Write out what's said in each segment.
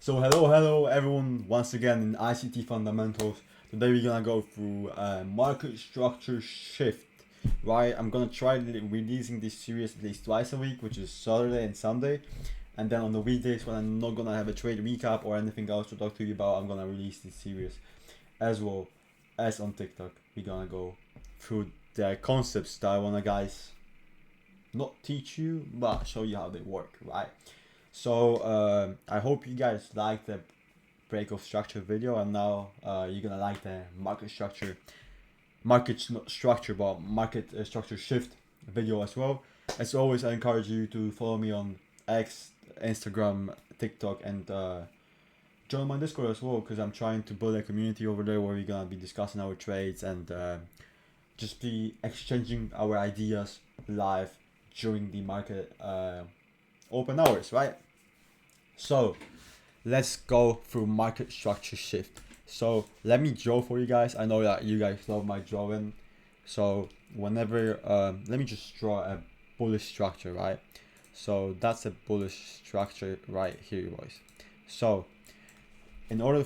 So hello everyone, once again in ICT fundamentals. Today we're gonna go through market structure shift, right? I'm gonna try releasing this series at least twice a week, which is Saturday and Sunday, and then on the weekdays when I'm not gonna have a trade recap or anything else to talk to you about, I'm gonna release this series as well as on TikTok. We're gonna go through the concepts that I wanna guys not teach you but show you how they work, right? So I hope you guys like the break of structure video, and now you're gonna like the market structure shift video as well. As always, I encourage you to follow me on X, Instagram, TikTok, and join my Discord as well, because I'm trying to build a community over there where we're gonna be discussing our trades and just be exchanging our ideas live during the market open hours, right? So let's go through market structure shift. So let me draw for you guys. I know that you guys love my drawing. So whenever, let me just draw a bullish structure, right? So that's a bullish structure right here, boys. So in order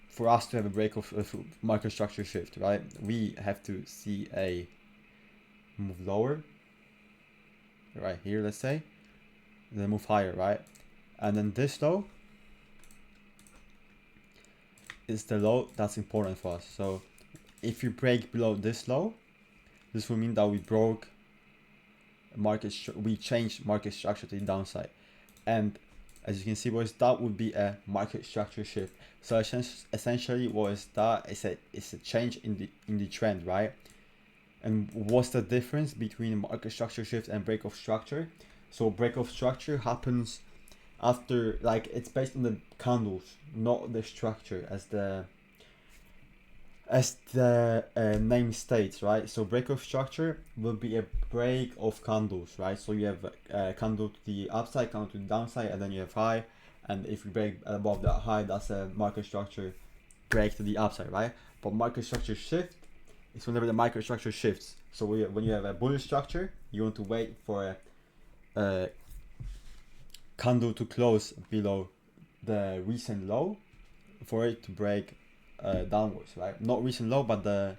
for us to have a break of market structure shift, right, we have to see a move lower, right here, let's say, then move higher, right? And then this low is the low that's important for us. So if you break below this low, this will mean that we broke we changed market structure to the downside. And as you can see, boys, that would be a market structure shift. So essentially what is that? It's a change in the trend, right? And what's the difference between market structure shift and break of structure? So break of structure happens after, like, it's based on the candles, not the structure, as the name states, right? So break of structure will be a break of candles, right? So you have a candle to the upside, candle to the downside, and then you have high. And if you break above that high, that's a market structure break to the upside, right? But market structure shift is whenever the market structure shifts. So when you have a bullish structure, you want to wait for a candle to close below the recent low for it to break downwards, right? Not recent low, but the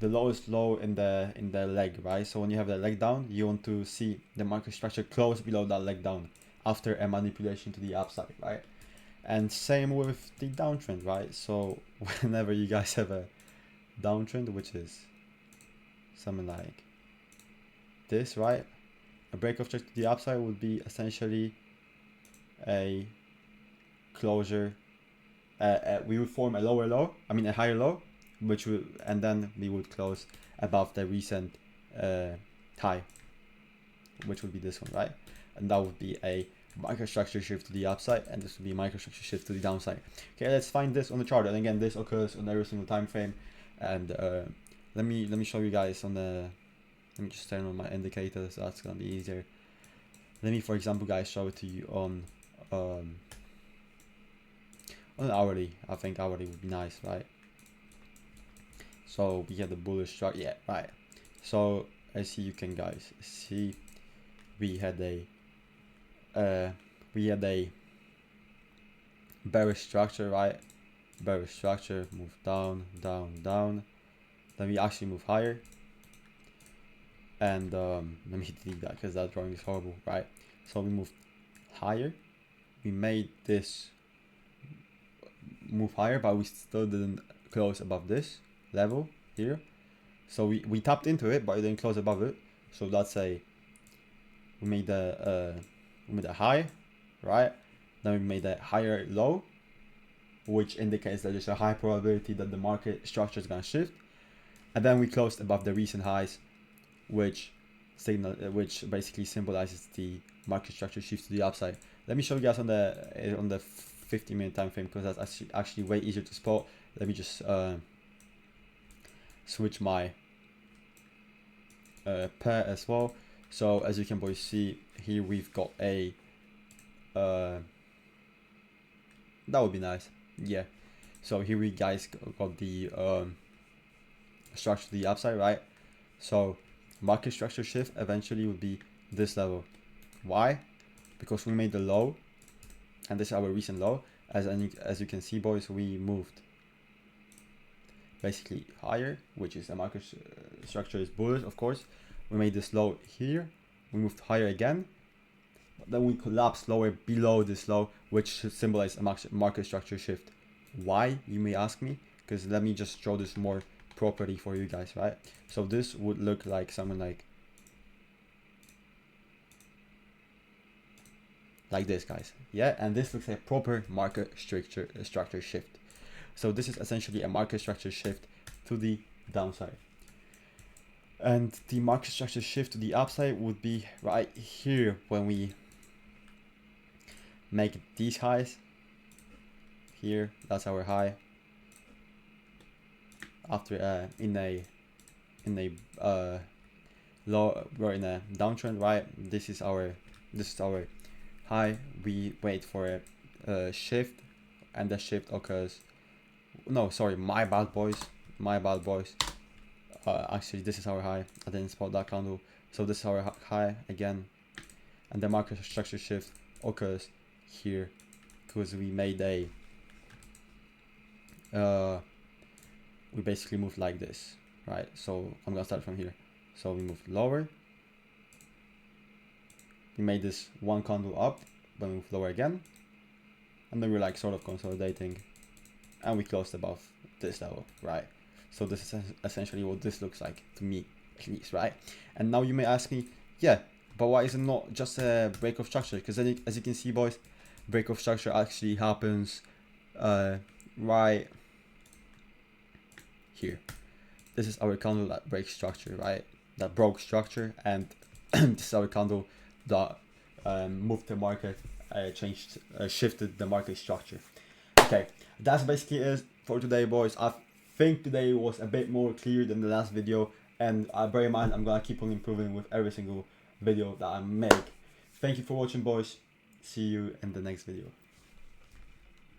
lowest low in the leg, right? So when you have the leg down, you want to see the market structure close below that leg down after a manipulation to the upside, right? And same with the downtrend, right? So whenever you guys have a downtrend, which is something like this, right? A break of structure to the upside would be essentially a closure. We would form a lower low, a higher low, and then we would close above the recent high, which would be this one, right? And that would be a microstructure shift to the upside, and this would be microstructure shift to the downside. Okay, let's find this on the chart, and again, this occurs on every single time frame. And let me show you guys on the. Let me just turn on my indicators. So that's gonna be easier. Let me, for example, guys, show it to you on hourly. I think hourly would be nice, right? So we have the bullish chart, yeah, right. So as you can guys see, we had a bearish structure, right? Bearish structure, move down, down, down. Then we actually move higher. And let me delete that because that drawing is horrible, right? So we moved higher. We made this move higher, but we still didn't close above this level here. So we tapped into it, but we didn't close above it. So that's we made a high, right? Then we made a higher low, which indicates that there's a high probability that the market structure is gonna shift. And then we closed above the recent highs, which basically symbolizes the market structure shift to the upside. Let me show you guys on the 50-minute time frame, because that's actually way easier to spot. Let me just switch my pair as well. So as you can boys see here, we've got a that would be nice, yeah. So here we guys got the structure to the upside, right? So market structure shift eventually would be this level. Why? Because we made the low and this is our recent low. As you can see, boys, we moved basically higher, which is a market structure is bullish, of course. We made this low here, we moved higher again, but then we collapsed lower below this low, which should symbolize a market structure shift. Why, you may ask me? Because let me just show this more properly for you guys, right? So this would look like something like this, guys. Yeah, and this looks like a proper market structure shift. So this is essentially a market structure shift to the downside. And the market structure shift to the upside would be right here when we make these highs. Here, that's our high. After in a low, we're in a downtrend, right? This is our high. We wait for a shift, and the shift occurs. No, sorry, my bad, boys. Actually, this is our high. I didn't spot that candle. So this is our high again, and the market structure shift occurs here because we made a we basically moved like this, right? So I'm gonna start from here. So we moved lower, we made this one candle up, then we moved lower again, and then we're like sort of consolidating, and we closed above this level, right? So this is essentially what this looks like to me, at least, right? And now you may ask me, yeah, but why is it not just a break of structure? Because as you can see, boys, break of structure actually happens right here. This is our candle that breaks structure, right? That broke structure, and this is our candle that moved the market, shifted the market structure. Okay, that's basically it for today, boys. I think today was a bit more clear than the last video, and bear in mind, I'm gonna keep on improving with every single video that I make. Thank you for watching, boys. See you in the next video.